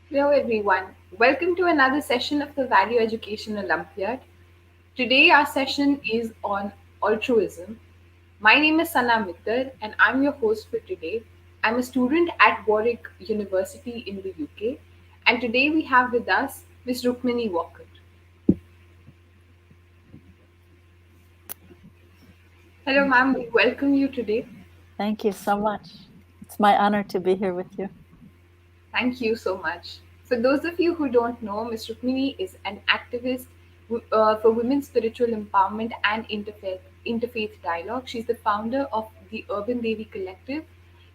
Hello, everyone. Welcome to another session of the Value Education Olympiad. Today, our session is on altruism. My name is Sana Mittal, and I'm your host for today. I'm a student at Warwick University in the UK, and today we have with us Ms. Rukmini Walker. Hello, ma'am. We welcome you today. Thank you so much. It's my honor to be here with you. Thank you so much. For those of you who don't know, Ms. Rukmini is an activist for women's spiritual empowerment and interfaith dialogue. She's the founder of the Urban Devi Collective.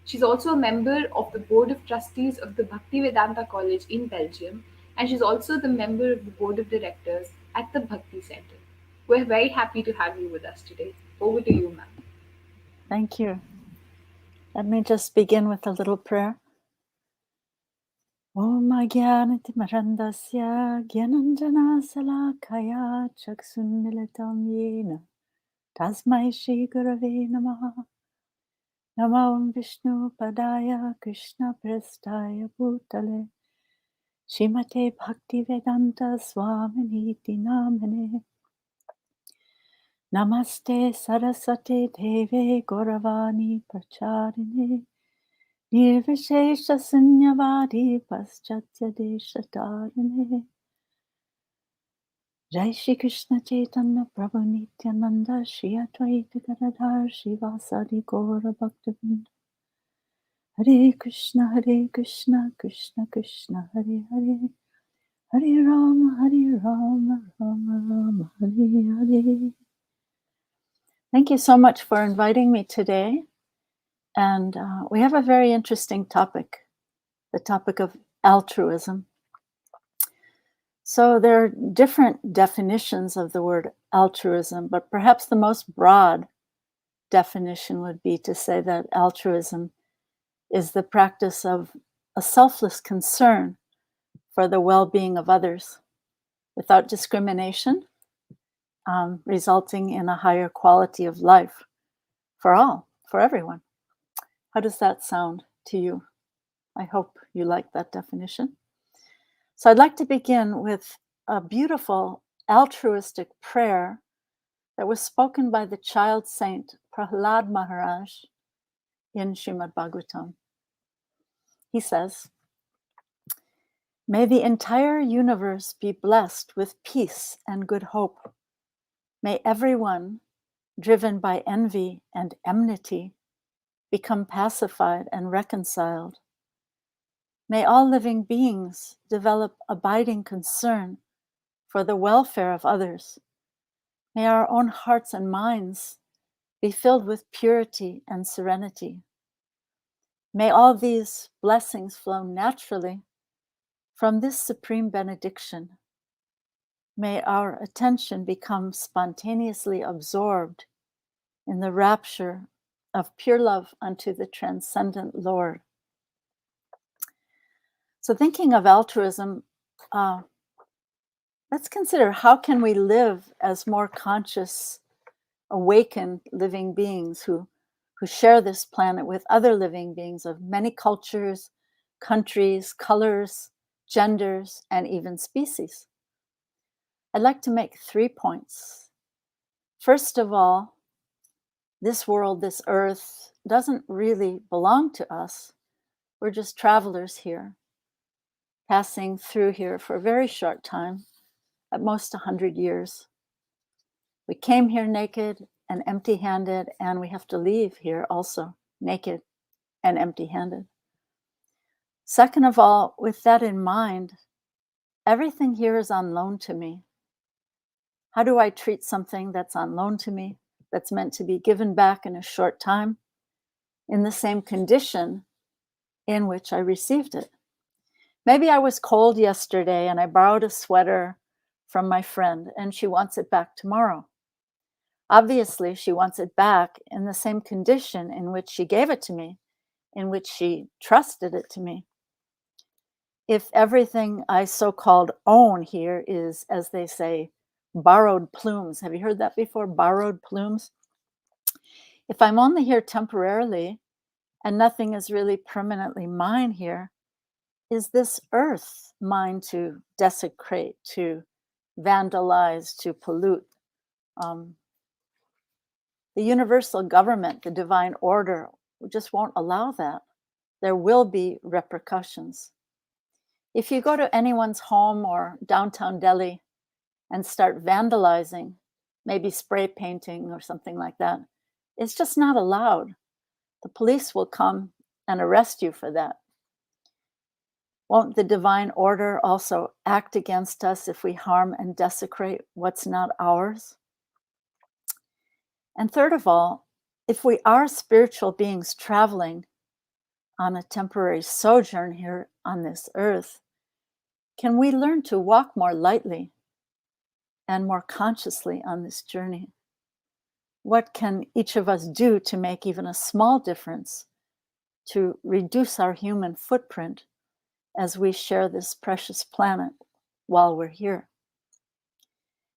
She's also a member of the Board of Trustees of the Bhaktivedanta College in Belgium, and she's also the member of the Board of Directors at the Bhakticenter. We're very happy to have you with us today. Over to you, ma'am. Thank you. Let me just begin with a little prayer. Om Agyanatimarandasya Gyananjana Salakaya Chaksunmilitam Yena Tasmai Shri Gurave Namaha Namo Vishnu Padaya Krishna Prestaya Bhutale Shrimate Bhaktivedanta Swaminiti Namane Namaste Saraswate Deve Gauravani Pracharine Nirvishesha Sunyavadi Paschatya Deshatarine Jai Shri Krishna Chaitanya Prabhu Nityananda Shri Advaita Gadadhar Shivasadi Gaura Bhaktivedanta Hare Krishna Krishna Krishna Hare Hare Hare Rama Rama Hare Hare. Thank you so much for inviting me today. And we have a very interesting topic, the topic of altruism. So there are different definitions of the word altruism, but perhaps the most broad definition would be to say that altruism is the practice of a selfless concern for the well-being of others without discrimination, resulting in a higher quality of life for all, for everyone. How does that sound to you? I hope you like that definition. So I'd like to begin with a beautiful altruistic prayer that was spoken by the child saint Prahlad Maharaj in Srimad Bhagavatam. He says, "May the entire universe be blessed with peace and good hope. May everyone, driven by envy and enmity, become pacified and reconciled. May all living beings develop abiding concern for the welfare of others. May our own hearts and minds be filled with purity and serenity. May all these blessings flow naturally from this supreme benediction. May our attention become spontaneously absorbed in the rapture of pure love unto the transcendent Lord." So thinking of altruism, let's consider how can we live as more conscious, awakened living beings who share this planet with other living beings of many cultures, countries, colors, genders, and even species. I'd like to make 3 points. First of all, this world, this earth, doesn't really belong to us. We're just travelers here, passing through here for a very short time, at most 100 years. We came here naked and empty-handed, and we have to leave here also naked and empty-handed. Second of all, with that in mind, everything here is on loan to me. How do I treat something that's on loan to me, that's meant to be given back in a short time, in the same condition in which I received it? Maybe I was cold yesterday and I borrowed a sweater from my friend and she wants it back tomorrow. Obviously, she wants it back in the same condition in which she gave it to me, in which she trusted it to me. If everything I so-called own here is, as they say, borrowed plumes. Have you heard that before? Borrowed plumes? If I'm only here temporarily and nothing is really permanently mine here, is this earth mine to desecrate, to vandalize, to pollute? Um, the universal government, the divine order, just won't allow that. There will be repercussions. If you go to anyone's home or downtown Delhi and start vandalizing, maybe spray painting or something like that, it's just not allowed. The police will come and arrest you for that. Won't the divine order also act against us if we harm and desecrate what's not ours? And third of all, if we are spiritual beings traveling on a temporary sojourn here on this earth, can we learn to walk more lightly and more consciously on this journey? What can each of us do to make even a small difference to reduce our human footprint as we share this precious planet while we're here?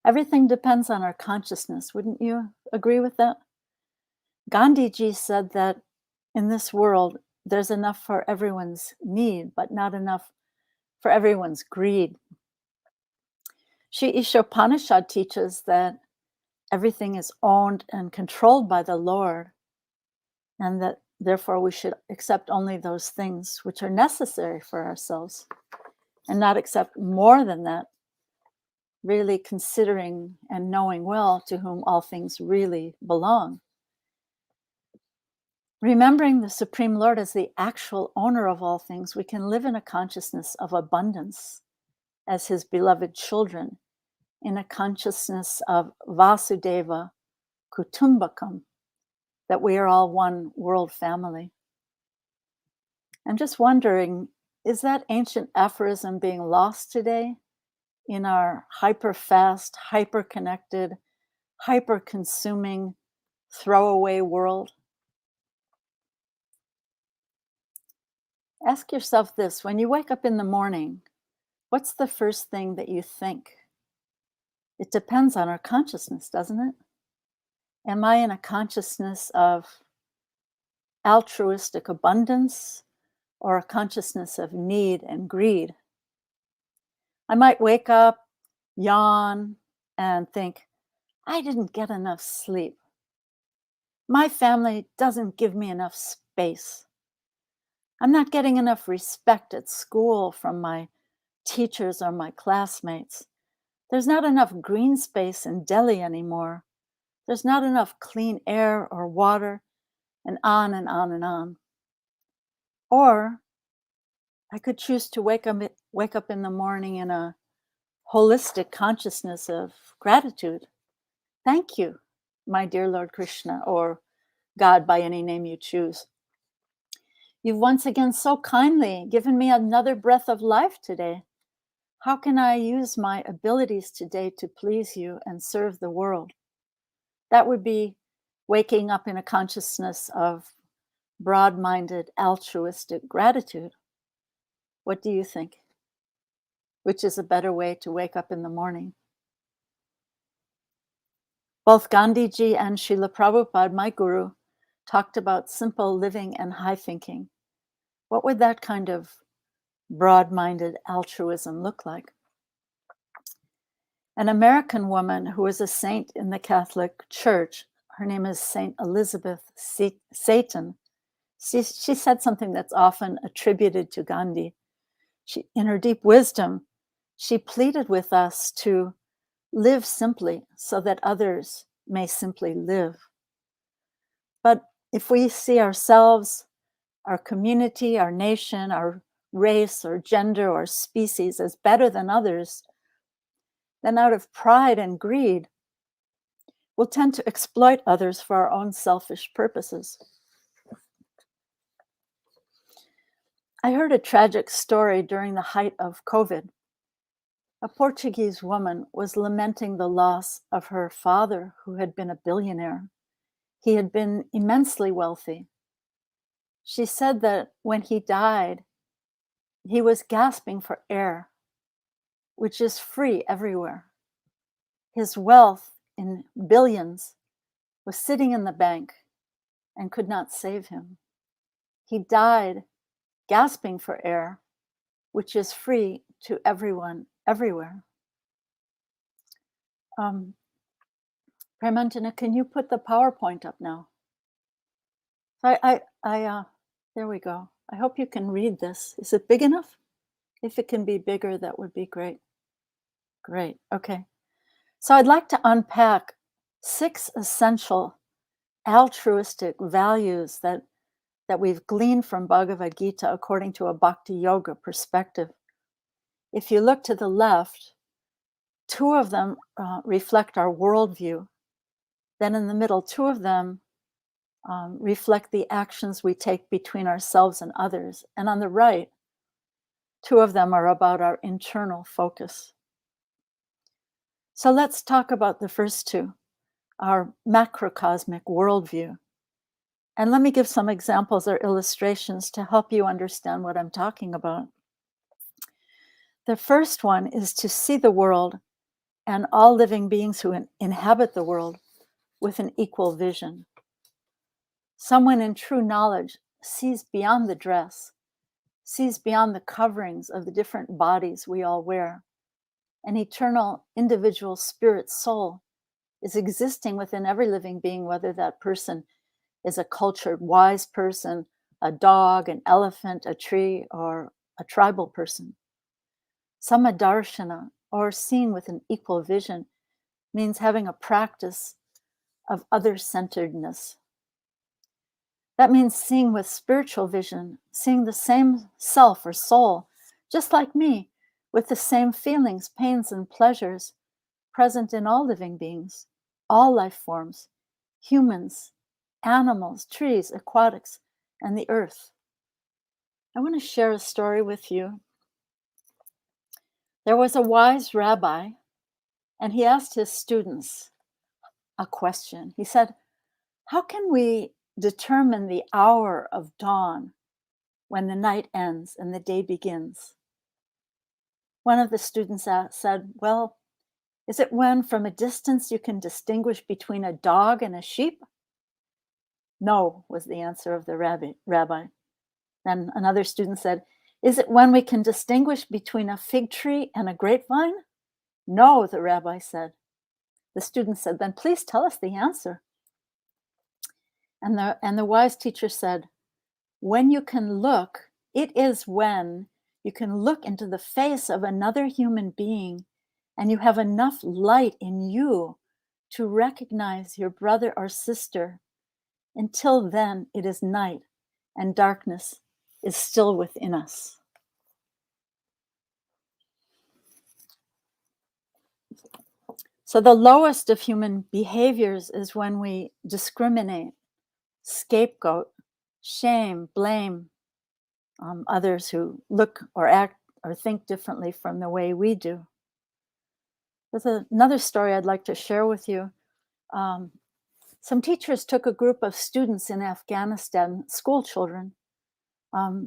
Everything depends on our consciousness. Wouldn't you agree with that? Gandhiji said that in this world, there's enough for everyone's need, but not enough for everyone's greed. Sri Ishopanishad teaches that everything is owned and controlled by the Lord, and that therefore we should accept only those things which are necessary for ourselves and not accept more than that, really considering and knowing well to whom all things really belong. Remembering the Supreme Lord as the actual owner of all things, we can live in a consciousness of abundance as his beloved children, in a consciousness of Vasudeva Kutumbakam, that we are all one world family. I'm just wondering, is that ancient aphorism being lost today in our hyper-fast, hyper-connected, hyper-consuming, throwaway world? Ask yourself this: when you wake up in the morning, what's the first thing that you think? It depends on our consciousness, doesn't it? Am I in a consciousness of altruistic abundance or a consciousness of need and greed? I might wake up, yawn, and think, I didn't get enough sleep. My family doesn't give me enough space. I'm not getting enough respect at school from my teachers or my classmates. There's not enough green space in Delhi anymore. There's not enough clean air or water, and on and on and on. Or I could choose to wake up in the morning in a holistic consciousness of gratitude. Thank you, my dear Lord Krishna, or God by any name you choose. You've once again so kindly given me another breath of life today. How can I use my abilities today to please you and serve the world? That would be waking up in a consciousness of broad-minded, altruistic gratitude. What do you think? Which is a better way to wake up in the morning? Both Gandhiji and Srila Prabhupada, my guru, talked about simple living and high thinking. What would that kind of broad-minded altruism look like? An American woman who was a saint in the Catholic Church, her name is Saint Elizabeth Satan. She said something that's often attributed to Gandhi. In her deep wisdom, she pleaded with us to live simply so that others may simply live. But if we see ourselves, our community, our nation, our race or gender or species as better than others, then out of pride and greed, we'll tend to exploit others for our own selfish purposes. I heard a tragic story during the height of COVID. A Portuguese woman was lamenting the loss of her father, who had been a billionaire. He had been immensely wealthy. She said that when he died, he was gasping for air, which is free everywhere. His wealth in billions was sitting in the bank and could not save him. He died gasping for air, which is free to everyone, everywhere. Premanjana, can you put the PowerPoint up now? There we go. I hope you can read this. Is it big enough? If it can be bigger, that would be great. Great, okay. So I'd like to unpack 6 essential altruistic values that we've gleaned from Bhagavad Gita according to a Bhakti Yoga perspective. If you look to the left, 2 of them reflect our worldview. Then in the middle, 2 of them reflect the actions we take between ourselves and others. And on the right, 2 of them are about our internal focus. So let's talk about the first 2, our macrocosmic worldview. And let me give some examples or illustrations to help you understand what I'm talking about. The first one is to see the world and all living beings who inhabit the world with an equal vision. Someone in true knowledge sees beyond the dress, sees beyond the coverings of the different bodies we all wear. An eternal individual spirit soul is existing within every living being, whether that person is a cultured, wise person, a dog, an elephant, a tree, or a tribal person. Samadarshana, or seeing with an equal vision, means having a practice of other-centeredness. That means seeing with spiritual vision, seeing the same self or soul, just like me, with the same feelings, pains, and pleasures present in all living beings, all life forms, humans, animals, trees, aquatics, and the earth. I want to share a story with you. There was a wise rabbi, and he asked his students a question. He said, how can we determine the hour of dawn when the night ends and the day begins? One of the students said, well, is it when from a distance you can distinguish between a dog and a sheep? No, was the answer of the rabbi. Then another student said, is it when we can distinguish between a fig tree and a grapevine? No, the rabbi said. The student said, then please tell us the answer. And the wise teacher said, when you can look, it is when you can look into the face of another human being and you have enough light in you to recognize your brother or sister. Until then, it is night and darkness is still within us. So the lowest of human behaviors is when we discriminate, scapegoat, shame, blame others who look or act or think differently from the way we do. There's another story I'd like to share with you. Some teachers took a group of students in Afghanistan, school children.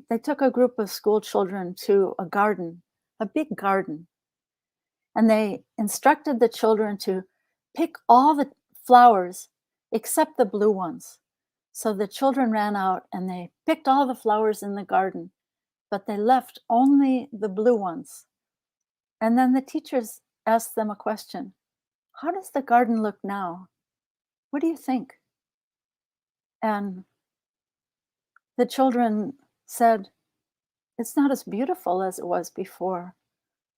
They took a group of school children to a garden, a big garden. And they instructed the children to pick all the flowers except the blue ones. So the children ran out and they picked all the flowers in the garden, but they left only the blue ones. And then the teachers asked them a question. How does the garden look now? What do you think? And the children said, it's not as beautiful as it was before.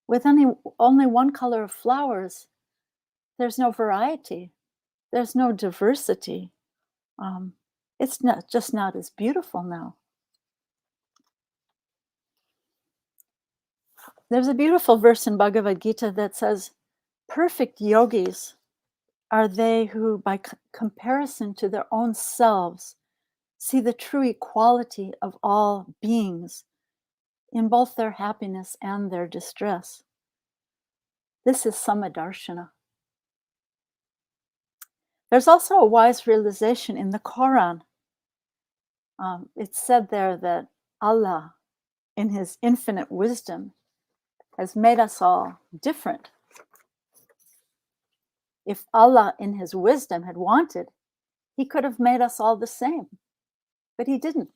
With only one color of flowers, there's no variety. There's no diversity. It's not as beautiful now. There's a beautiful verse in Bhagavad Gita that says, perfect yogis are they who, by comparison to their own selves, see the true equality of all beings in both their happiness and their distress. This is Samadarshana. There's also a wise realization in the Quran. It's said there that Allah, in his infinite wisdom, has made us all different. If Allah, in his wisdom, had wanted, he could have made us all the same, but he didn't.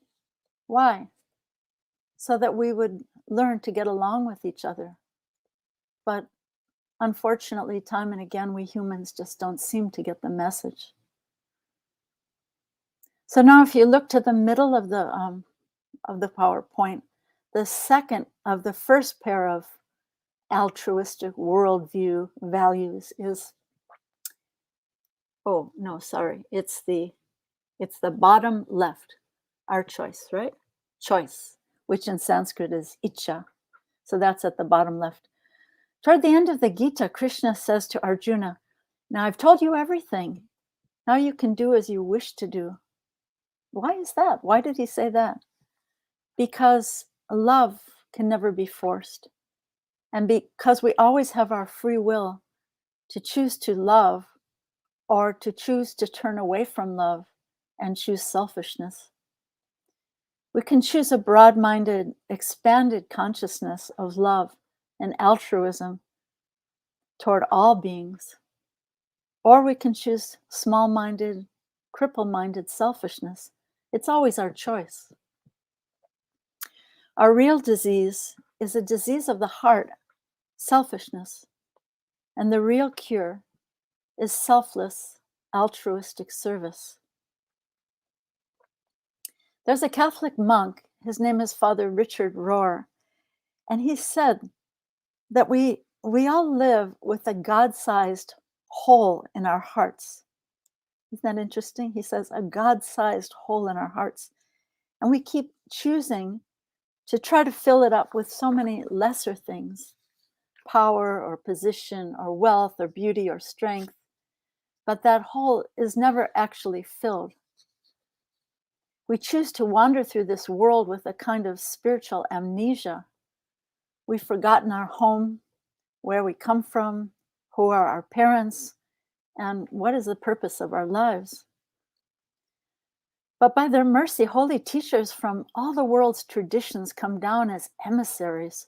Why? So that we would learn to get along with each other. But unfortunately, time and again, we humans just don't seem to get the message. So now if you look to the middle of the PowerPoint, the second of the first pair of altruistic worldview values is, oh, no, sorry, it's the bottom left, our choice, right? Choice, which in Sanskrit is icha. So that's at the bottom left. Toward the end of the Gita, Krishna says to Arjuna, now I've told you everything. Now you can do as you wish to do. Why is that? Why did he say that? Because love can never be forced. And because we always have our free will to choose to love or to choose to turn away from love and choose selfishness. We can choose a broad-minded, expanded consciousness of love and altruism toward all beings, or we can choose small-minded, cripple-minded selfishness. It's always our choice. Our real disease is a disease of the heart, selfishness, and the real cure is selfless, altruistic service. There's a Catholic monk, his name is Father Richard Rohr, and he said that we all live with a God-sized hole in our hearts. Isn't that interesting? He says a God-sized hole in our hearts. And we keep choosing to try to fill it up with so many lesser things, power or position or wealth or beauty or strength. But that hole is never actually filled. We choose to wander through this world with a kind of spiritual amnesia. We've forgotten our home, where we come from, who are our parents, and what is the purpose of our lives. But by their mercy, holy teachers from all the world's traditions come down as emissaries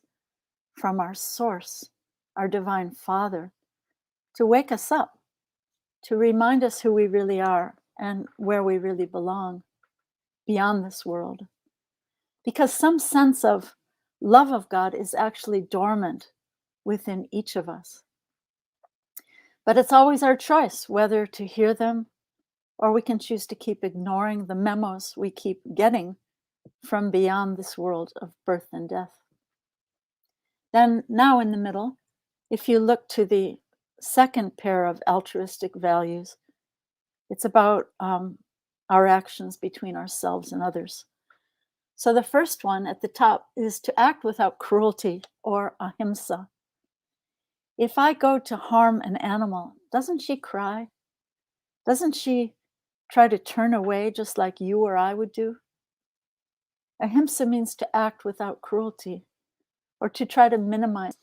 from our source, our divine Father, to wake us up, to remind us who we really are and where we really belong beyond this world. Because some sense of love of God is actually dormant within each of us. But it's always our choice whether to hear them, or we can choose to keep ignoring the memos we keep getting from beyond this world of birth and death. Then now in the middle, if you look to the second pair of altruistic values, it's about our actions between ourselves and others. So the first one at the top is to act without cruelty or ahimsa. If I go to harm an animal, doesn't she cry? Doesn't she try to turn away just like you or I would do? Ahimsa means to act without cruelty or to try to minimize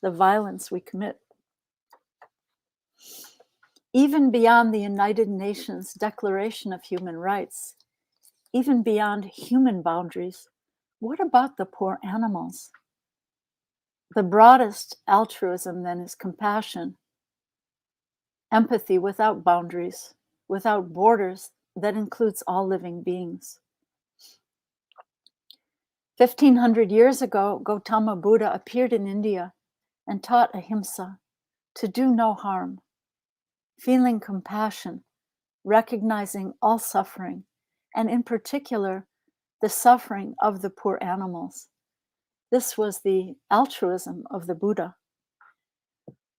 the violence we commit. Even beyond the United Nations Declaration of Human Rights, even beyond human boundaries, what about the poor animals? The broadest altruism then is compassion, empathy without boundaries, without borders, that includes all living beings. 1,500 years ago, Gautama Buddha appeared in India and taught ahimsa, to do no harm, feeling compassion, recognizing all suffering, and in particular, the suffering of the poor animals. This was the altruism of the Buddha.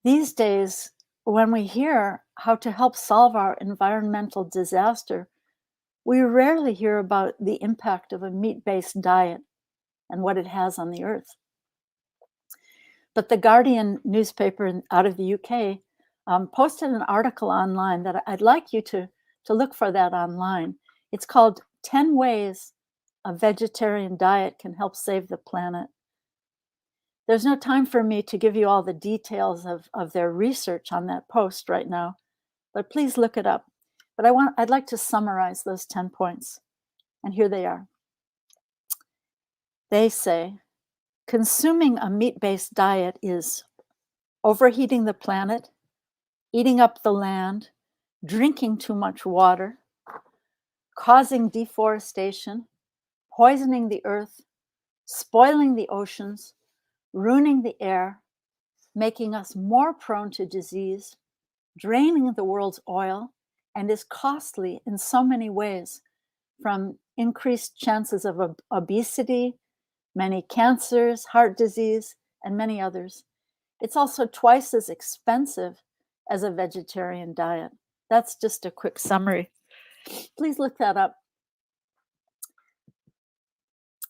These days, when we hear how to help solve our environmental disaster, we rarely hear about the impact of a meat-based diet and what it has on the earth. But the Guardian newspaper out of the UK posted an article online that I'd like you to look for that online. It's called 10 Ways a Vegetarian Diet Can Help Save the Planet. There's no time for me to give you all the details of their research on that post right now, but please look it up. But I'd like to summarize those 10 points, and here they are. They say, consuming a meat-based diet is overheating the planet, eating up the land, drinking too much water, causing deforestation, poisoning the earth, spoiling the oceans, ruining the air, making us more prone to disease, draining the world's oil, and is costly in so many ways, from increased chances of obesity, many cancers, heart disease, and many others. It's also twice as expensive as a vegetarian diet. That's just a quick summary. Please look that up.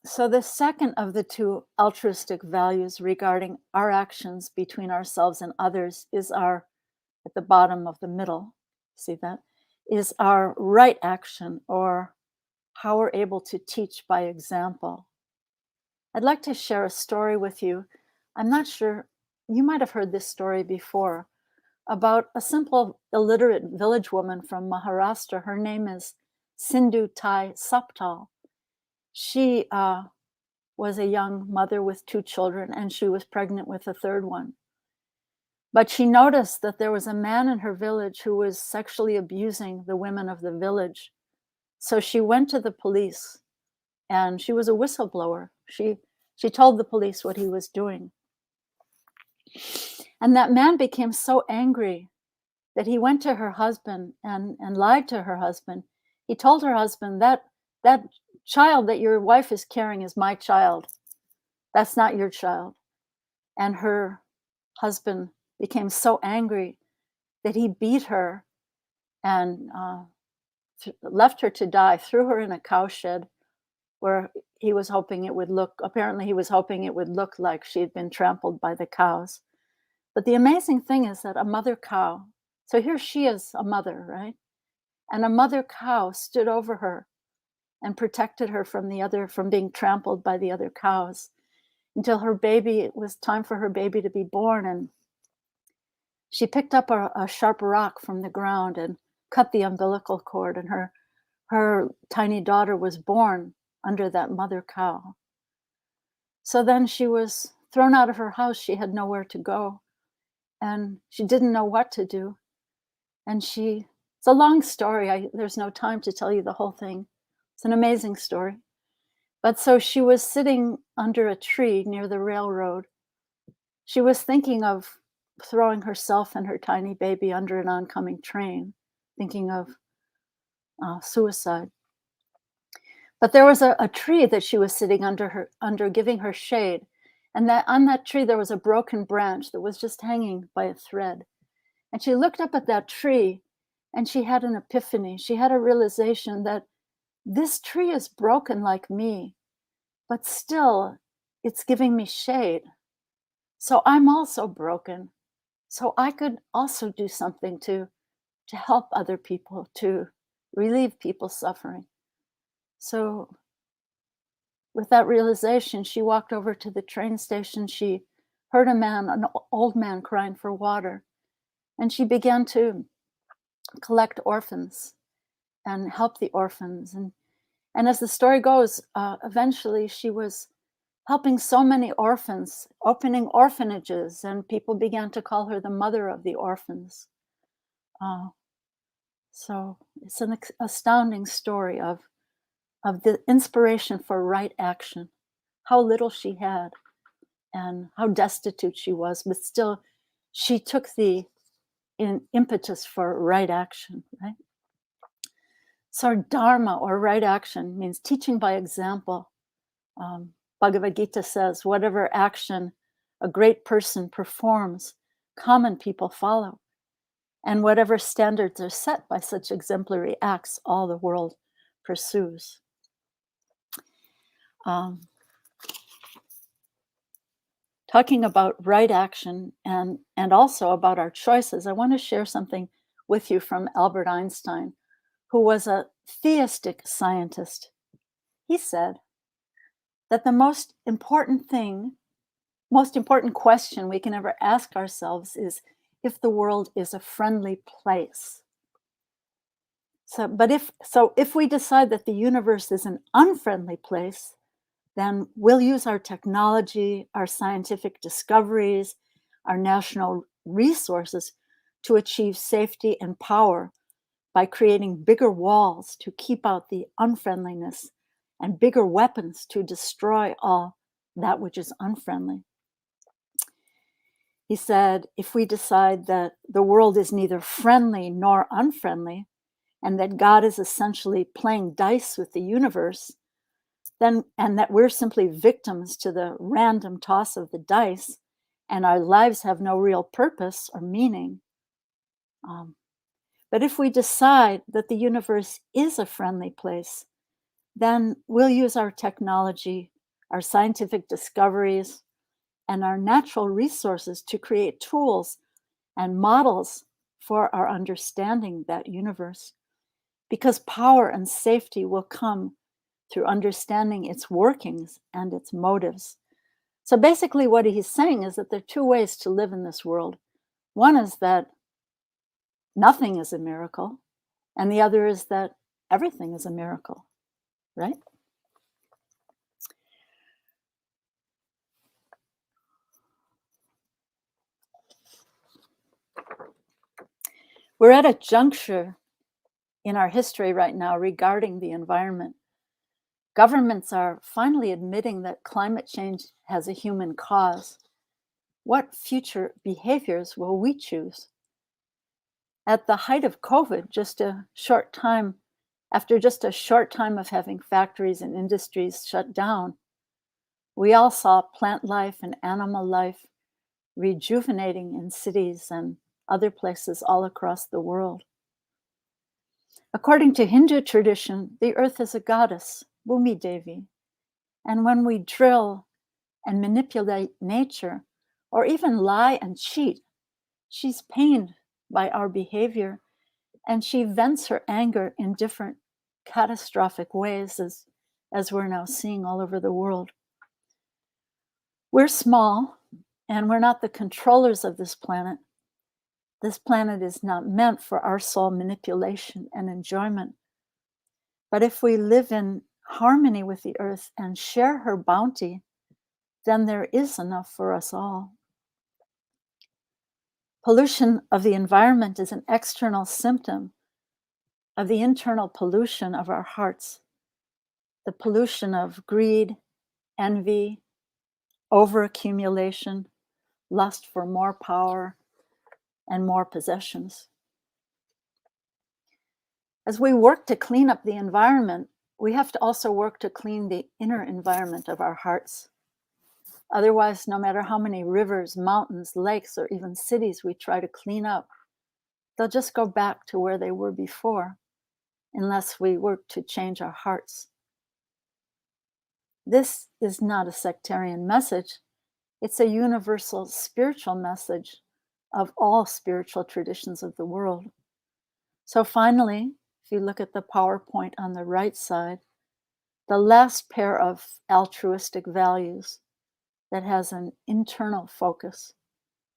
So the second of the two altruistic values regarding our actions between ourselves and others is our, at the bottom of the middle, see that, is our right action, or how we're able to teach by example. I'd like to share a story with you. I'm not sure, you might have heard this story before, about a simple illiterate village woman from Maharashtra. Her name is Sindhu Tai Saptal. She was a young mother with 2 children, and she was pregnant with a third one. But she noticed that there was a man in her village who was sexually abusing the women of the village. So she went to the police, and she was a whistleblower. She told the police what he was doing. And that man became so angry that he went to her husband and lied to her husband. He told her husband, that child that your wife is carrying is my child. That's not your child. And her husband became so angry that he beat her and left her to die, threw her in a cowshed where he was hoping it would look, apparently he was hoping it would look like she had been trampled by the cows. But the amazing thing is that a mother cow, so here she is, a mother, right? And a mother cow stood over her and protected her from being trampled by the other cows until it was time for her baby to be born. And she picked up a sharp rock from the ground and cut the umbilical cord, and her tiny daughter was born under that mother cow. So then she was thrown out of her house. She had nowhere to go, and she didn't know what to do. And it's a long story. There's no time to tell you the whole thing. It's an amazing story. But so she was sitting under a tree near the railroad. She was thinking of throwing herself and her tiny baby under an oncoming train, thinking of suicide. But there was a tree that she was sitting under, giving her shade. And that on that tree, there was a broken branch that was just hanging by a thread. And she looked up at that tree and she had an epiphany. She had a realization that this tree is broken like me, but still it's giving me shade. So I'm also broken. So I could also do something to help other people, to relieve people's suffering. So with that realization, she walked over to the train station. She heard an old man crying for water. And she began to collect orphans and help the orphans. And as the story goes, eventually she was helping so many orphans, opening orphanages, and people began to call her the mother of the orphans. So it's an astounding story of the inspiration for right action, how little she had and how destitute she was, but still she took the impetus for right action, right? So dharma, or right action, means teaching by example. Bhagavad Gita says, whatever action a great person performs, common people follow. And whatever standards are set by such exemplary acts, all the world pursues. Talking about right action and also about our choices, I want to share something with you from Albert Einstein, who was a theistic scientist. He said that the most important question we can ever ask ourselves is if the world is a friendly place. So if we decide that the universe is an unfriendly place, then we'll use our technology, our scientific discoveries, our national resources to achieve safety and power by creating bigger walls to keep out the unfriendliness and bigger weapons to destroy all that which is unfriendly. He said, if we decide that the world is neither friendly nor unfriendly, and that God is essentially playing dice with the universe, then, and that we're simply victims to the random toss of the dice, and our lives have no real purpose or meaning. But if we decide that the universe is a friendly place, then we'll use our technology, our scientific discoveries, and our natural resources to create tools and models for our understanding that universe. Because power and safety will come through understanding its workings and its motives. So basically what he's saying is that there are two ways to live in this world. One is that nothing is a miracle, and the other is that everything is a miracle, right? We're at a juncture in our history right now regarding the environment. Governments are finally admitting that climate change has a human cause. What future behaviors will we choose? At the height of COVID, after just a short time of having factories and industries shut down, we all saw plant life and animal life rejuvenating in cities and other places all across the world. According to Hindu tradition, the earth is a goddess, Bhumi Devi. And when we drill and manipulate nature, or even lie and cheat, she's pained by our behavior, and she vents her anger in different catastrophic ways, as we're now seeing all over the world. We're small, and we're not the controllers of this planet. This planet is not meant for our soul manipulation and enjoyment. But if we live in harmony with the earth and share her bounty, then there is enough for us all. Pollution of the environment is an external symptom of the internal pollution of our hearts, the pollution of greed, envy, overaccumulation, lust for more power and more possessions. As we work to clean up the environment, we have to also work to clean the inner environment of our hearts. Otherwise, no matter how many rivers, mountains, lakes, or even cities we try to clean up, they'll just go back to where they were before, unless we work to change our hearts. This is not a sectarian message. It's a universal spiritual message of all spiritual traditions of the world. So finally, if you look at the PowerPoint on the right side, the last pair of altruistic values that has an internal focus.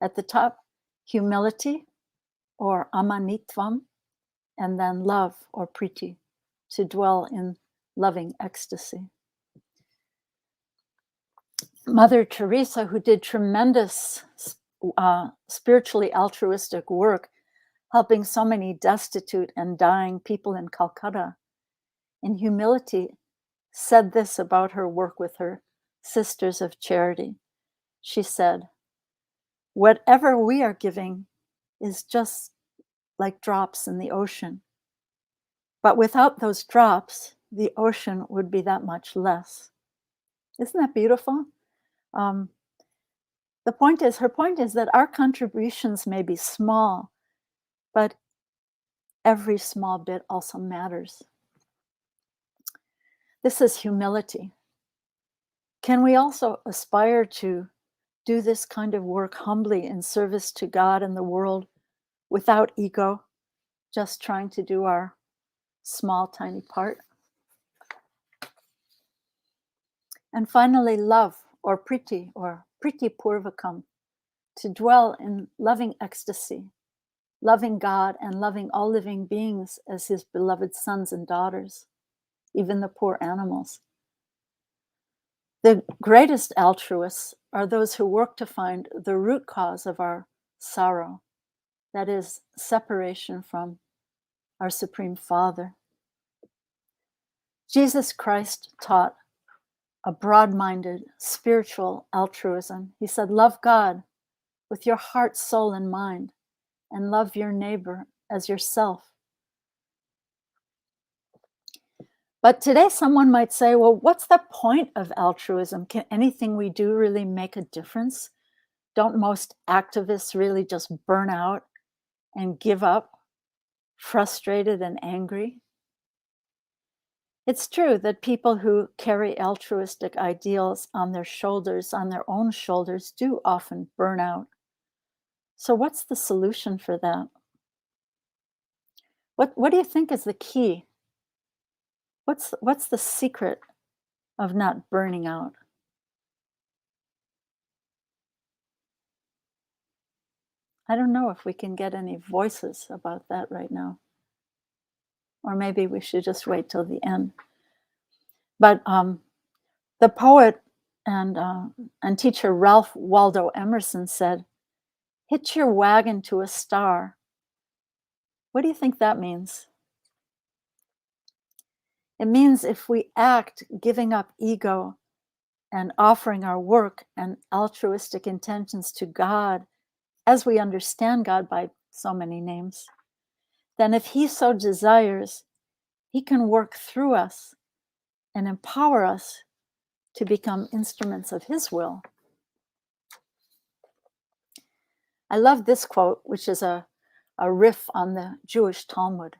At the top, humility or amanitvam, and then love or priti, to dwell in loving ecstasy. Mother Teresa, who did tremendous spiritually altruistic work, helping so many destitute and dying people in Calcutta, in humility, said this about her work with her Sisters of Charity. She said, "Whatever we are giving is just like drops in the ocean. But without those drops, the ocean would be that much less." Isn't that beautiful? Her point is that our contributions may be small, but every small bit also matters. This is humility. Can we also aspire to do this kind of work humbly in service to God and the world without ego, just trying to do our small, tiny part? And finally, love, or priti purvakam, to dwell in loving ecstasy, loving God and loving all living beings as his beloved sons and daughters, even the poor animals. The greatest altruists are those who work to find the root cause of our sorrow, that is, separation from our Supreme Father. Jesus Christ taught a broad-minded spiritual altruism. He said, love God with your heart, soul, and mind, and love your neighbor as yourself. But today someone might say, well, what's the point of altruism? Can anything we do really make a difference? Don't most activists really just burn out and give up, frustrated and angry? It's true that people who carry altruistic ideals on their shoulders, on their own shoulders, do often burn out. So what's the solution for that? What do you think is the key? What's the secret of not burning out? I don't know if we can get any voices about that right now. Or maybe we should just wait till the end. But the poet and teacher Ralph Waldo Emerson said, hitch your wagon to a star. What do you think that means? It means if we act giving up ego and offering our work and altruistic intentions to God as we understand God by so many names, then if He so desires, He can work through us and empower us to become instruments of His will. I love this quote, which is a riff on the Jewish Talmud.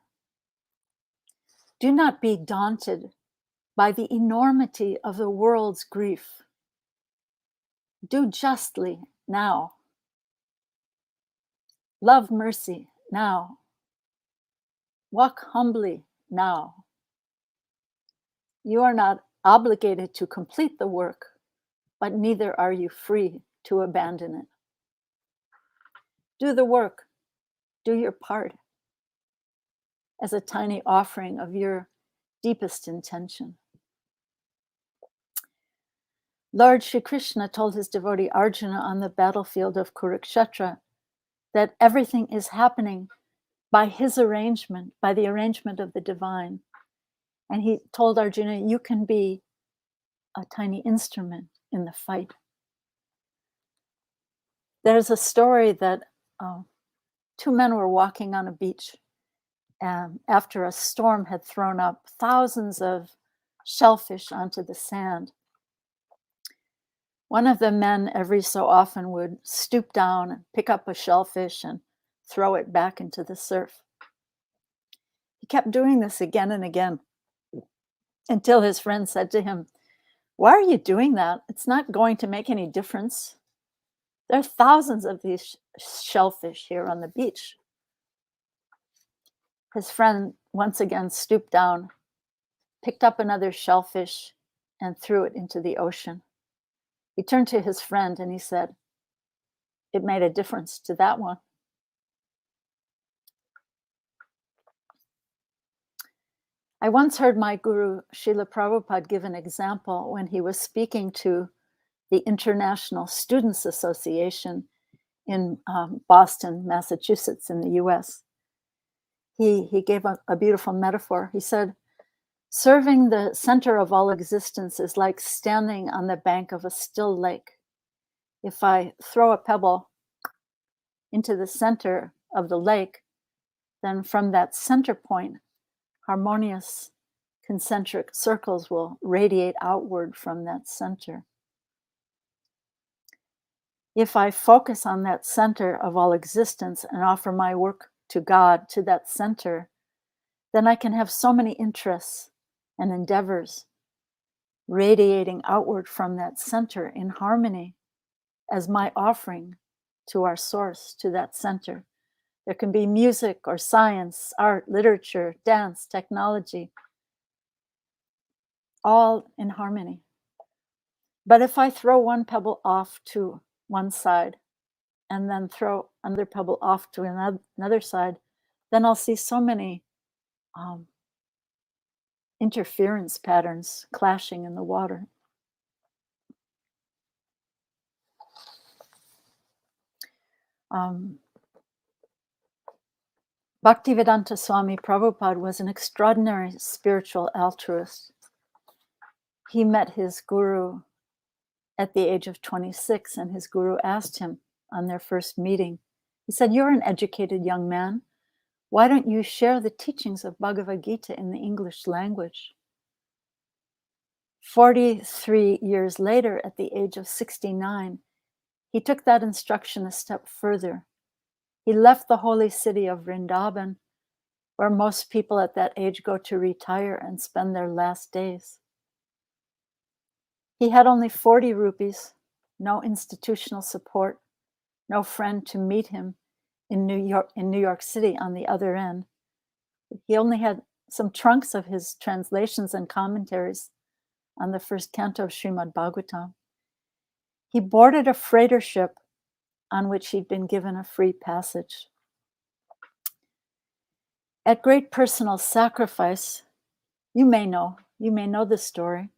Do not be daunted by the enormity of the world's grief. Do justly now. Love mercy now. Walk humbly now. You are not obligated to complete the work, but neither are you free to abandon it. Do the work, do your part as a tiny offering of your deepest intention. Lord Shri Krishna told his devotee Arjuna on the battlefield of Kurukshetra that everything is happening by his arrangement, by the arrangement of the divine. And he told Arjuna, you can be a tiny instrument in the fight. There's a story that two men were walking on a beach after a storm had thrown up thousands of shellfish onto the sand. One of the men every so often would stoop down and pick up a shellfish and throw it back into the surf. He kept doing this again and again until his friend said to him, why are you doing that? It's not going to make any difference. There are thousands of these shellfish here on the beach. His friend once again stooped down, picked up another shellfish, and threw it into the ocean. He turned to his friend and he said, it made a difference to that one. I once heard my guru, Srila Prabhupada, give an example when he was speaking to the International Students Association in Boston, Massachusetts, in the US. He gave a beautiful metaphor. He said, serving the center of all existence is like standing on the bank of a still lake. If I throw a pebble into the center of the lake, then from that center point, harmonious concentric circles will radiate outward from that center. If I focus on that center of all existence and offer my work to God, to that center, then I can have so many interests and endeavors radiating outward from that center in harmony as my offering to our source, to that center. There can be music or science, art, literature, dance, technology, all in harmony. But if I throw one pebble off to one side and then throw another pebble off to another side, then I'll see so many interference patterns clashing in the water. Bhaktivedanta Swami Prabhupada was an extraordinary spiritual altruist. he met his guru at the age of 26, and his guru asked him on their first meeting, he said, "You're an educated young man. Why don't you share the teachings of Bhagavad Gita in the English language?" 43 years later, at the age of 69, he took that instruction a step further. He left the holy city of Vrindavan, where most people at that age go to retire and spend their last days. He had only 40 rupees, no institutional support, no friend to meet him in New York City on the other end. He only had some trunks of his translations and commentaries on the first canto of Srimad Bhagavatam. He boarded a freighter ship on which he'd been given a free passage. At great personal sacrifice, you may know this story,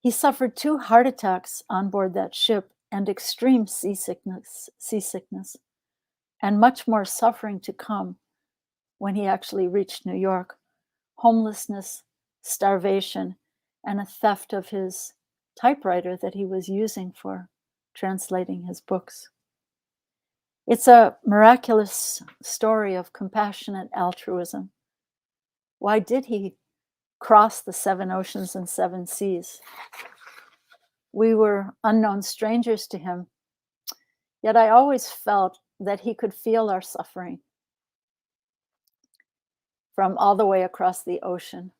he suffered 2 heart attacks on board that ship and extreme seasickness, and much more suffering to come when he actually reached New York. Homelessness, starvation, and a theft of his typewriter that he was using for translating his books. It's a miraculous story of compassionate altruism. Why did he cross the 7 oceans and 7 seas? We were unknown strangers to him, yet I always felt that he could feel our suffering from all the way across the ocean.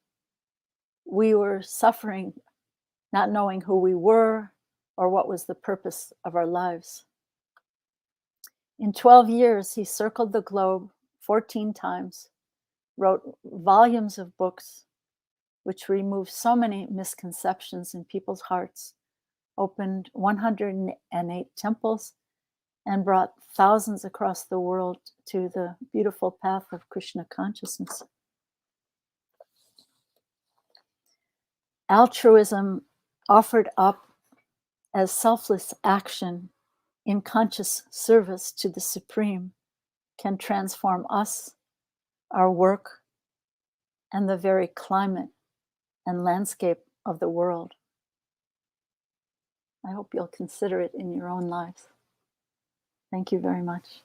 We were suffering, not knowing who we were or what was the purpose of our lives. In 12 years, he circled the globe 14 times, wrote volumes of books, which removed so many misconceptions in people's hearts, opened 108 temples, and brought thousands across the world to the beautiful path of Krishna consciousness. Altruism offered up as selfless action in conscious service to the Supreme can transform us, our work, and the very climate and landscape of the world. I hope you'll consider it in your own lives. Thank you very much.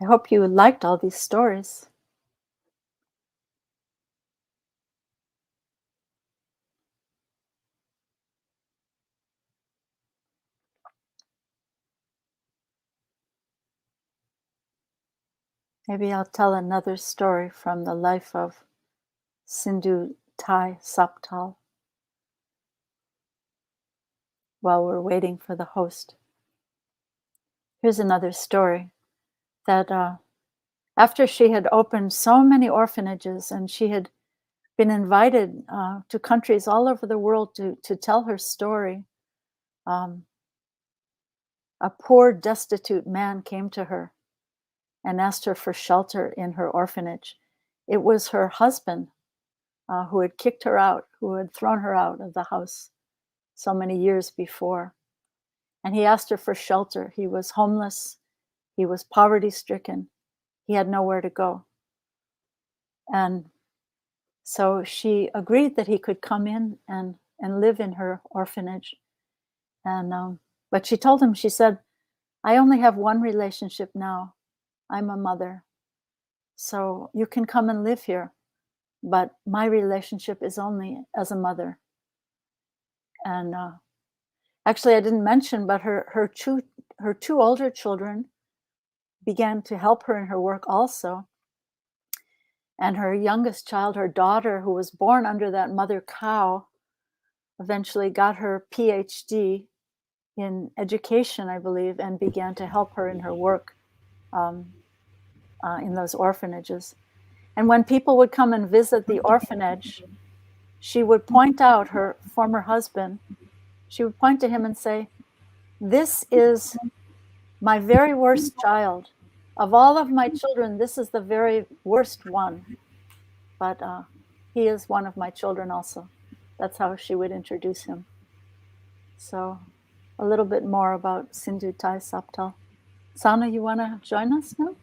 I hope you liked all these stories. Maybe I'll tell another story from the life of Sindhu Thai Saptal while we're waiting for the host. Here's another story that after she had opened so many orphanages and she had been invited to countries all over the world to tell her story, a poor, destitute man came to her and asked her for shelter in her orphanage. It was her husband who had kicked her out, who had thrown her out of the house so many years before. And he asked her for shelter. He was homeless. He was poverty-stricken. He had nowhere to go. And so she agreed that he could come in and live in her orphanage. And but she told him, she said, "I only have one relationship now. I'm a mother. So you can come and live here, but my relationship is only as a mother." And actually, I didn't mention, but her two older children began to help her in her work also. And her youngest child, her daughter, who was born under that mother cow, eventually got her PhD in education, I believe, and began to help her in her work in those orphanages. And when people would come and visit the orphanage, she would point out her former husband. She would point to him and say, "This is my very worst child. Of all of my children, this is the very worst one. But he is one of my children also. That's how she would introduce him. So a little bit more about Sindhu Thai Saptal. Sana, you want to join us now?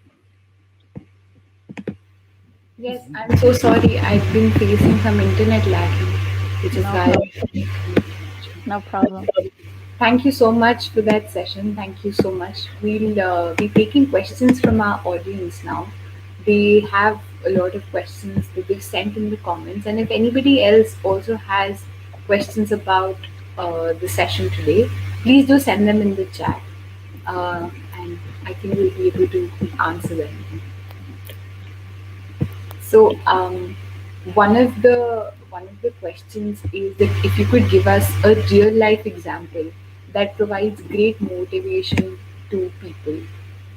Yes, I'm so sorry. I've been facing some internet lagging, which is No why. problem. No problem. Thank you so much for that session. Thank you so much. We'll be taking questions from our audience now. They have a lot of questions that they've sent in the comments, and if anybody else also has questions about the session today, please do send them in the chat, and I think we'll be able to answer them. So, one of the questions is that if you could give us a real life example that provides great motivation to people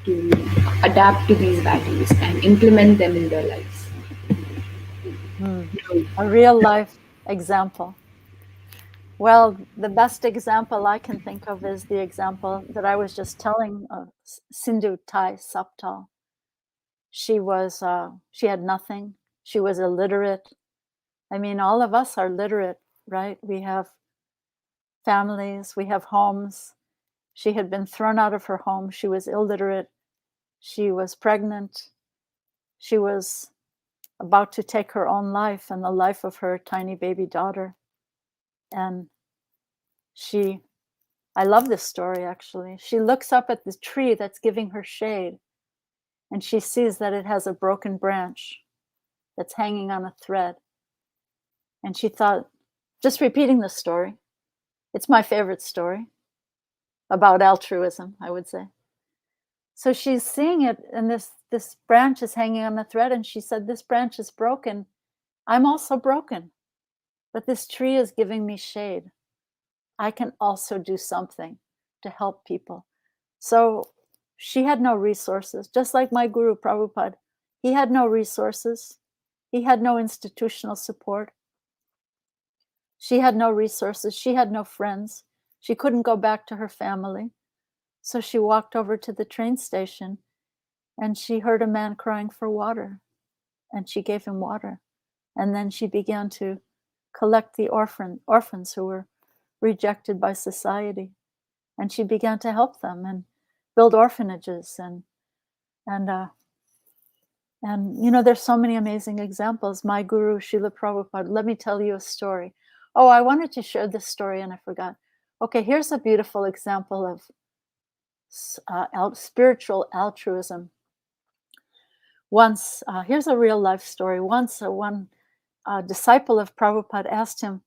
to adapt to these values and implement them in their lives. A real life example. Well, the best example I can think of is the example that I was just telling of Sindhu Thai Saptal. She had nothing. She was illiterate. I mean, all of us are literate, right? We have families, we have homes. She had been thrown out of her home. She was illiterate. She was pregnant. She was about to take her own life and the life of her tiny baby daughter. And I love this story actually. She looks up at the tree that's giving her shade and she sees that it has a broken branch that's hanging on a thread. And she thought, just repeating the story, it's my favorite story about altruism, I would say. So she's seeing it, and this branch is hanging on the thread, and she said, this branch is broken. I'm also broken, but this tree is giving me shade. I can also do something to help people. So she had no resources, just like my guru Prabhupada. He had no resources. He had no institutional support. She had no resources. She had no friends. She couldn't go back to her family. So she walked over to the train station and she heard a man crying for water and she gave him water. And then she began to collect the orphans who were rejected by society. And she began to help them and build orphanages and you know, there's so many amazing examples. My guru, Srila Prabhupada, let me tell you a story. Oh, I wanted to share this story and I forgot. Okay, here's a beautiful example of spiritual altruism. Once, here's a real life story. Once, one disciple of Prabhupada asked him,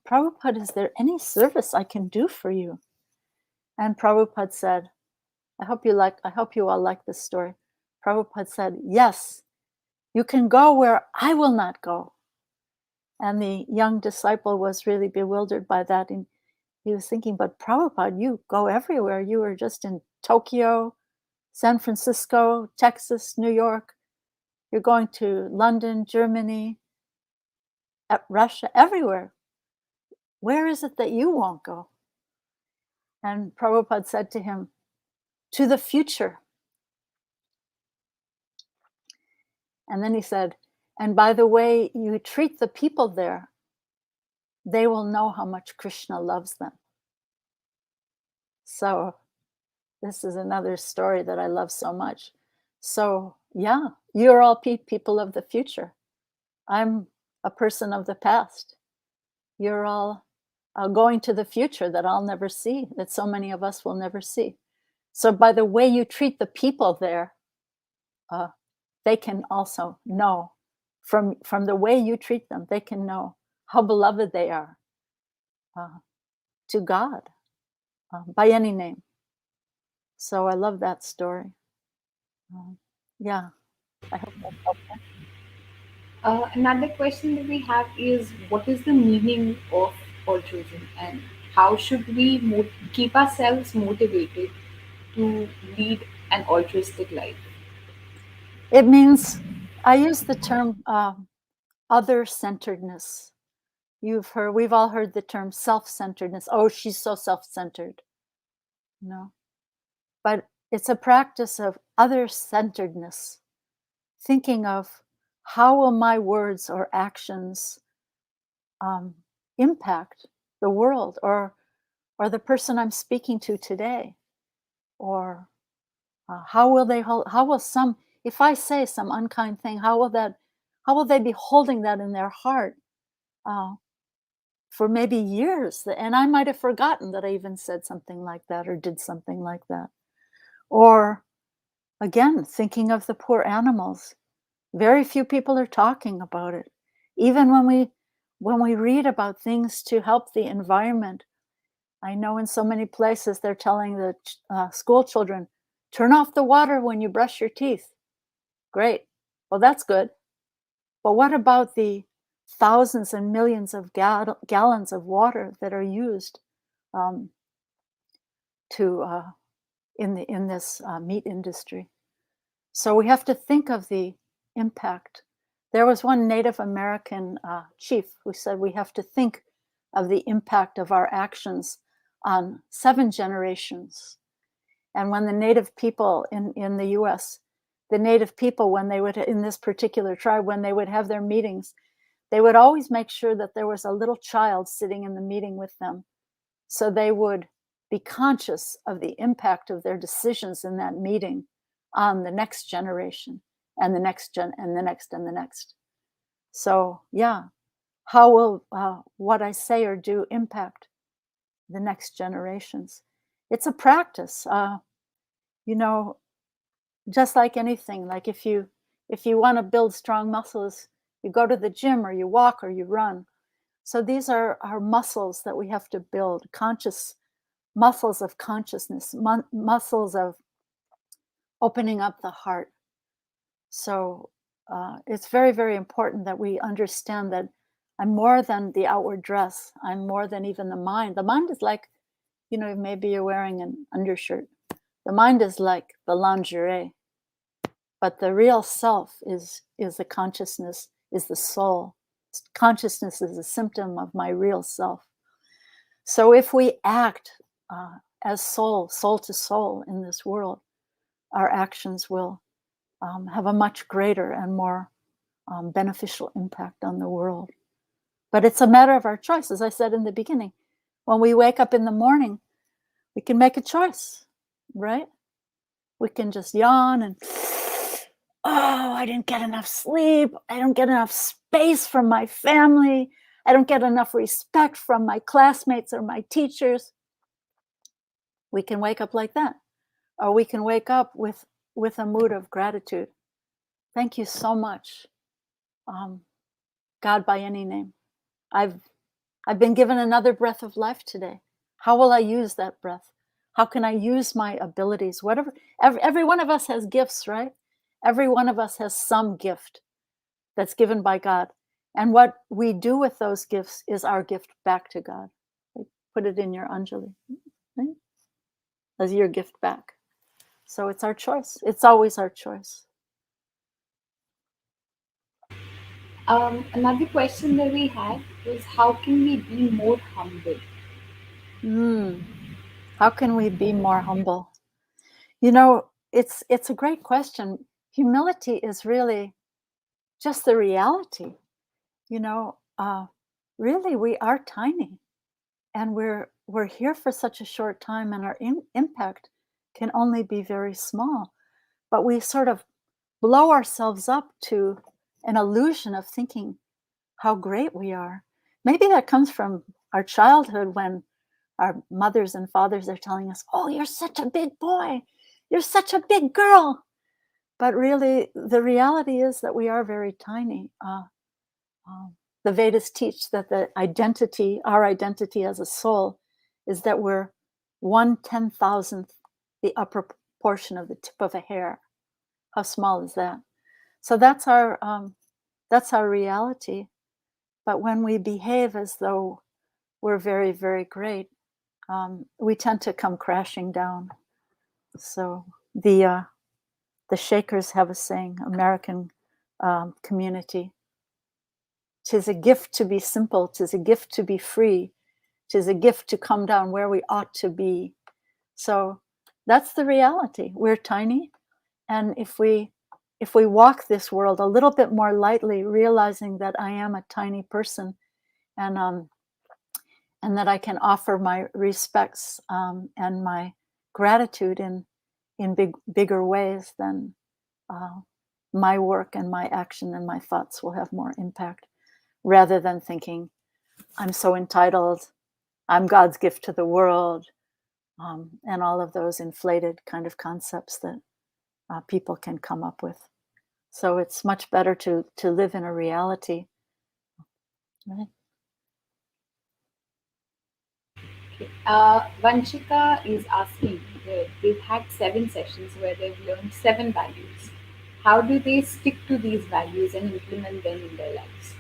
Prabhupada, is there any service I can do for you? And Prabhupada said, I hope you all like this story. Prabhupada said, yes, you can go where I will not go. And the young disciple was really bewildered by that. And he was thinking, but Prabhupada, you go everywhere. You were just in Tokyo, San Francisco, Texas, New York. You're going to London, Germany, Russia, everywhere. Where is it that you won't go? And Prabhupada said to him, to the future. And then he said, and by the way you treat the people there, they will know how much Krishna loves them. So this is another story that I love so much. So yeah, you're all people of the future. I'm a person of the past. You're all going to the future that I'll never see, that so many of us will never see. So by the way you treat the people there, they can also know from the way you treat them, they can know how beloved they are to God by any name. So I love that story. Yeah, I hope that's helpful. Another question that we have is what is the meaning of altruism and how should we keep ourselves motivated to lead an altruistic life? It means, I use the term other-centeredness. We've all heard the term self-centeredness. Oh, she's so self-centered. No. But It's a practice of other-centeredness, thinking of how will my words or actions impact the world or the person I'm speaking to today, or how will some, if I say some unkind thing, how will they be holding that in their heart uh, for maybe years? And I might have forgotten that I even said something like that or did something like that. Or again, thinking of the poor animals. Very few people are talking about it. Even when we read about things to help the environment, I know in so many places they're telling the school children, turn off the water when you brush your teeth. Great. Well, that's good. But what about the thousands and millions of gallons of water that are used um, to in this meat industry? So we have to think of the impact. There was one Native American chief who said we have to think of the impact of our actions on 7 generations. And when the Native people in the US, the Native people, when they would, in this particular tribe, when they would have their meetings, they would always make sure that there was a little child sitting in the meeting with them. So they would be conscious of the impact of their decisions in that meeting on the next generation and the next and the next and the next. So yeah, how will what I say or do impact the next generations? It's a practice. You know, just like anything, like if you want to build strong muscles, you go to the gym or you walk or you run. So these are our muscles that we have to build, conscious muscles of consciousness, muscles of opening up the heart. So it's very, very important that we understand that I'm more than the outward dress. I'm more than even the mind. The mind is like, you know, maybe you're wearing an undershirt. The mind is like the lingerie, but the real self is the consciousness, is the soul. Consciousness is a symptom of my real self. So if we act as soul to soul in this world, our actions will have a much greater and more beneficial impact on the world. But it's a matter of our choice. As I said in the beginning, when we wake up in the morning, we can make a choice, right? We can just yawn and, oh, I didn't get enough sleep. I don't get enough space from my family. I don't get enough respect from my classmates or my teachers. We can wake up like that. Or we can wake up with a mood of gratitude. Thank you so much, God by any name. I've been given another breath of life today. How will I use that breath? How can I use my abilities? Whatever. Every one of us has gifts, right? Every one of us has some gift that's given by God. And what we do with those gifts is our gift back to God. Put it in your Anjali, right? As your gift back. So it's our choice. It's always our choice. Another question that we had was, how can we be more humble? How can we be more humble? You know, it's a great question. Humility is really just the reality. You know, really, we are tiny, and we're here for such a short time, and our impact can only be very small. But we sort of blow ourselves up to an illusion of thinking how great we are. Maybe that comes from our childhood when our mothers and fathers are telling us, oh, you're such a big boy, you're such a big girl. But really, the reality is that we are very tiny. The Vedas teach that our identity as a soul, is that we're 1/10,000th the upper portion of the tip of a hair. How small is that? So that's our reality. But when we behave as though we're very, very great, we tend to come crashing down. So the Shakers have a saying, American community: "'Tis a gift to be simple, 'tis a gift to be free, 'tis a gift to come down where we ought to be." So that's the reality. We're tiny, and if we walk this world a little bit more lightly, realizing that I am a tiny person, and that I can offer my respects and my gratitude in bigger ways, then my work and my action and my thoughts will have more impact, rather than thinking I'm so entitled, I'm God's gift to the world, and all of those inflated kind of concepts that people can come up with. So it's much better to live in a reality, right? Vanchika is asking that they've had 7 sessions where they've learned 7 values. How do they stick to these values and implement them in their lives?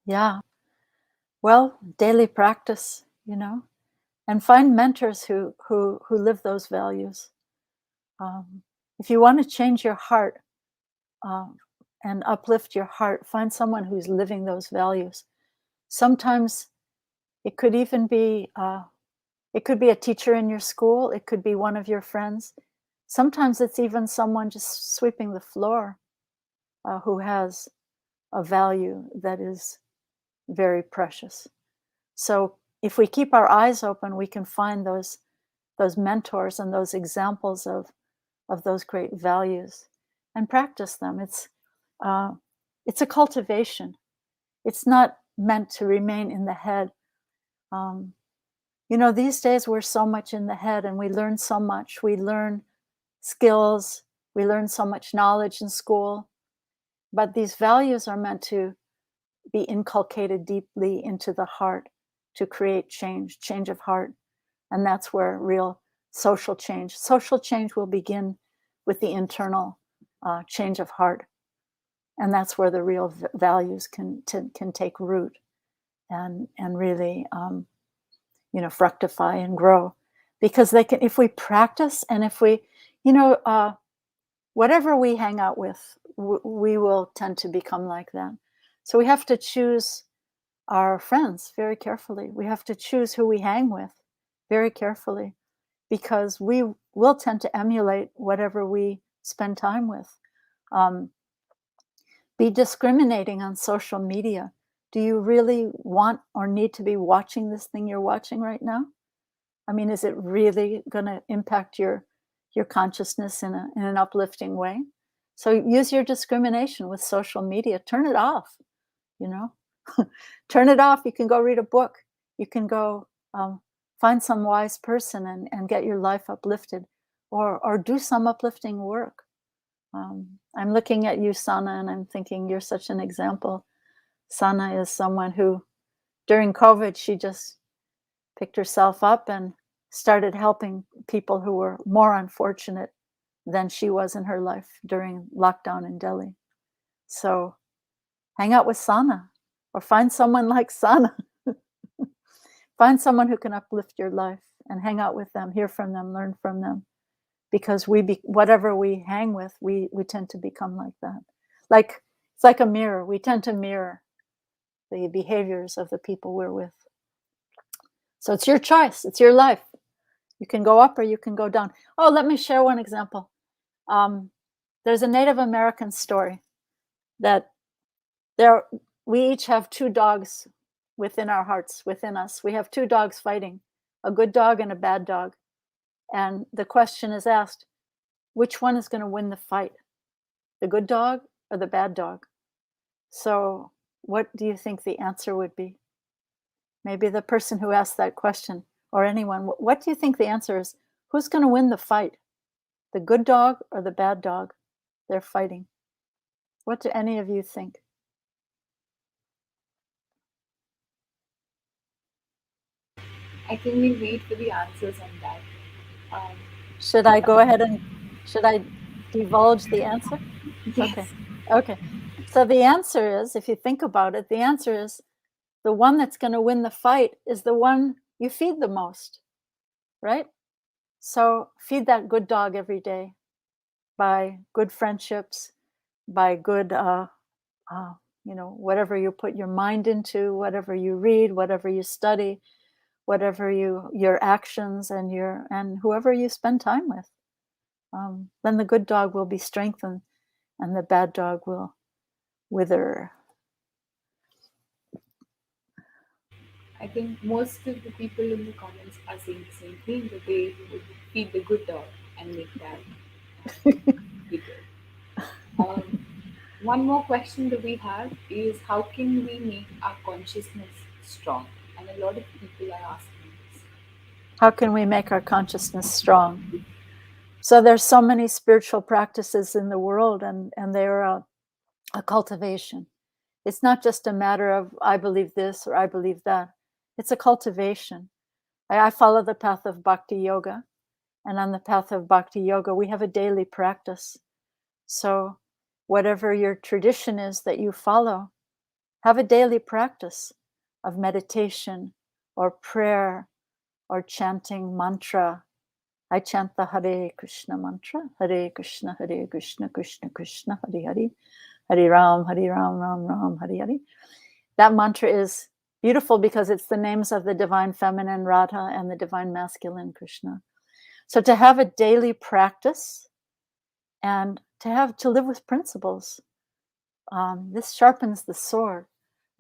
Yeah. Well, daily practice, and find mentors who live those values. If you want to change your heart uh, and uplift your heart, find someone who's living those values. Sometimes it could even be it could be a teacher in your school. It could be one of your friends. Sometimes it's even someone just sweeping the floor who has a value that is very precious. So if we keep our eyes open, we can find those mentors and those examples of those great values and practice them. It's a cultivation. It's not meant to remain in the head. These days we're so much in the head, and we learn so much. We learn skills, we learn so much knowledge in school, but these values are meant to be inculcated deeply into the heart to create change of heart. And that's where real social change will begin with the internal change of heart. And that's where the real values can take root and really fructify and grow, because they can, if we practice, and if we whatever we hang out with, we will tend to become like that. So we have to choose our friends very carefully. We have to choose who we hang with very carefully, because we will tend to emulate whatever we spend time with. Be discriminating on social media. Do you really want or need to be watching this thing you're watching right now? I mean, is it really going to impact your consciousness in an uplifting way? So use your discrimination with social media. Turn it off, turn it off. You can go read a book. You can go find some wise person and get your life uplifted, or do some uplifting work. I'm looking at you, Sana, and I'm thinking you're such an example. Sana is someone who, during COVID, she just picked herself up and started helping people who were more unfortunate than she was in her life during lockdown in Delhi. So hang out with Sana, or find someone like Sana. Find someone who can uplift your life and hang out with them, hear from them, learn from them. Because whatever we hang with, we tend to become like that. Like, it's like a mirror. We tend to mirror the behaviors of the people we're with. So it's your choice. It's your life. You can go up or you can go down. Oh, let me share one example. There's a Native American story that we each have 2 dogs within our hearts, within us. We have 2 dogs fighting, a good dog and a bad dog. And the question is asked, which one is going to win the fight? The good dog or the bad dog? So what do you think the answer would be? Maybe the person who asked that question, or anyone, what do you think the answer is? Who's going to win the fight? The good dog or the bad dog? They're fighting. What do any of you think? I think we wait for the answers on that. Um, Should I go ahead and should I divulge the answer? yes. Okay. So the answer is, if you think about it, the answer is the one that's going to win the fight is the one you feed the most, right? So feed that good dog every day by good friendships, by good, whatever you put your mind into, whatever you read, whatever you study, whatever your actions and whoever you spend time with. Then the good dog will be strengthened and the bad dog will wither. I think most of the people in the comments are saying the same thing, that they would feed the good dog and make that bigger. Um, One more question that we have is, how can we make our consciousness strong? And a lot of people are asking this. How can we make our consciousness strong? So there's so many spiritual practices in the world, and they're a cultivation. It's not just a matter of I believe this or I believe that. It's a cultivation. I follow the path of bhakti yoga, and on the path of bhakti yoga, we have a daily practice. So whatever your tradition is that you follow, have a daily practice of meditation or prayer or chanting mantra. I chant the Hare Krishna mantra, Hare Krishna, Krishna Krishna, Hare Hare, Hare Ram, Ram Ram, Hare Hare. That mantra is beautiful because it's the names of the divine feminine Radha and the divine masculine Krishna. So to have a daily practice and to live with principles, this sharpens the sword.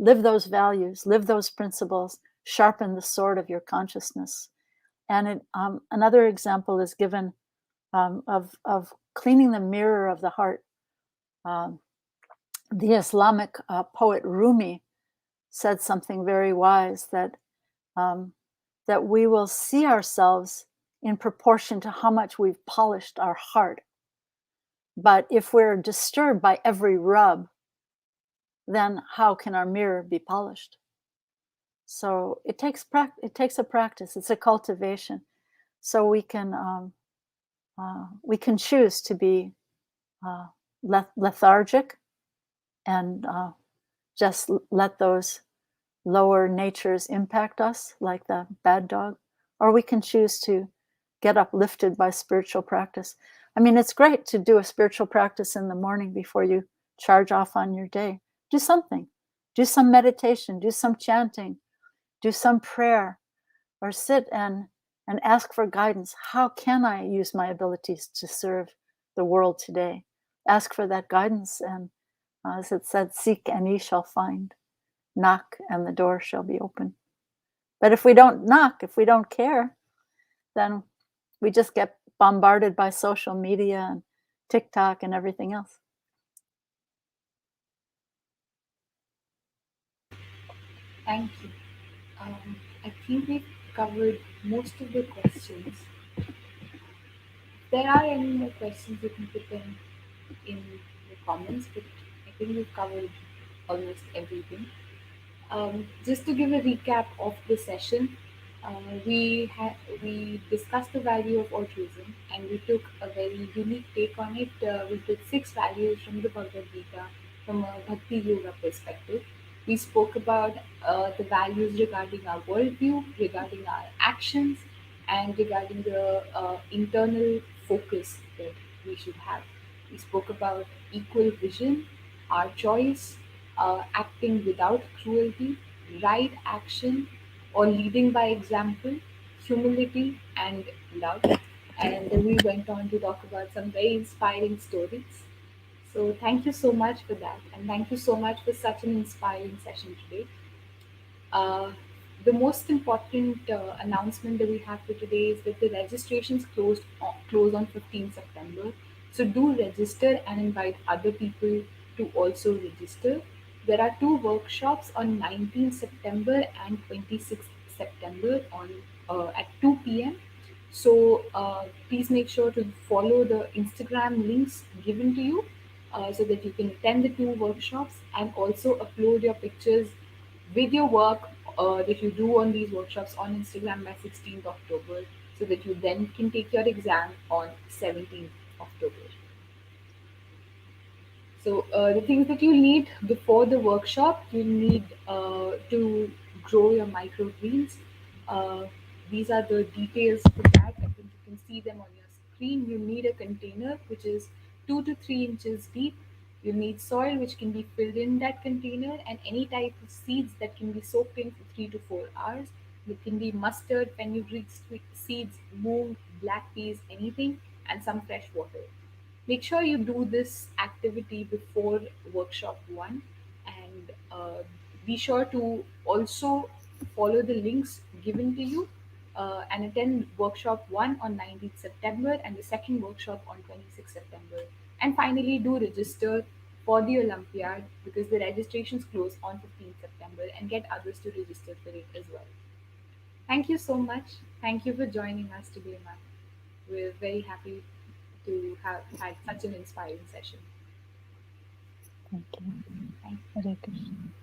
Live those values, live those principles, sharpen the sword of your consciousness. And another example is given of cleaning the mirror of the heart. Um, the Islamic poet Rumi said something very wise, um, that we will see ourselves in proportion to how much we've polished our heart. But if we're disturbed by every rub, then how can our mirror be polished? So it takes a practice. It's a cultivation. So we can choose to be lethargic and just let those lower natures impact us, like the bad dog, or we can choose to get uplifted by spiritual practice. I mean, it's great to do a spiritual practice in the morning before you charge off on your day. Do something. Do some meditation, do some chanting, do some prayer, or sit and ask for guidance. How can I use my abilities to serve the world today? Ask for that guidance, and as it said, seek and ye shall find. Knock and the door shall be open. But if we don't knock, if we don't care, then we just get bombarded by social media and TikTok and everything else. Thank you. I think we've covered most of the questions. If there are any more questions, you can put them in the comments, but I think we've covered almost everything. Just to give a recap of the session, we discussed the value of altruism, and we took a very unique take on it. We took 6 values from the Bhagavad Gita from a Bhakti Yoga perspective. We spoke about the values regarding our worldview, regarding our actions, and regarding the internal focus that we should have. We spoke about equal vision, our choice, acting without cruelty, right action, or leading by example, humility, and love. And then we went on to talk about some very inspiring stories. So, thank you so much for that. And thank you so much for such an inspiring session today. Uh, the most important announcement that we have for today is that the registrations close on 15 September. So do register and invite other people to also register. There are 2 workshops on 19th September and 26th September on at 2 p.m. So please make sure to follow the Instagram links given to you so that you can attend the 2 workshops and also upload your pictures with your work that you do on these workshops on Instagram by 16th October, so that you then can take your exam on 17th October. So the things that you need before the workshop, you need to grow your microgreens. Uh, these are the details for that. I think you can see them on your screen. You need a container which is 2 to 3 inches deep. You need soil which can be filled in that container, and any type of seeds that can be soaked in for 3 to 4 hours. It can be mustard, fenugreek seeds, moong, black peas, anything, and some fresh water. Make sure you do this activity before workshop one, and be sure to also follow the links given to you and attend workshop one on 19th September and the second workshop on 26th September. And finally, do register for the Olympiad because the registrations close on 15th September, and get others to register for it as well. Thank you so much. Thank you for joining us today, ma'am. We're very happy to have had such an inspiring session. Thank you. Thank you. Hare Krishna.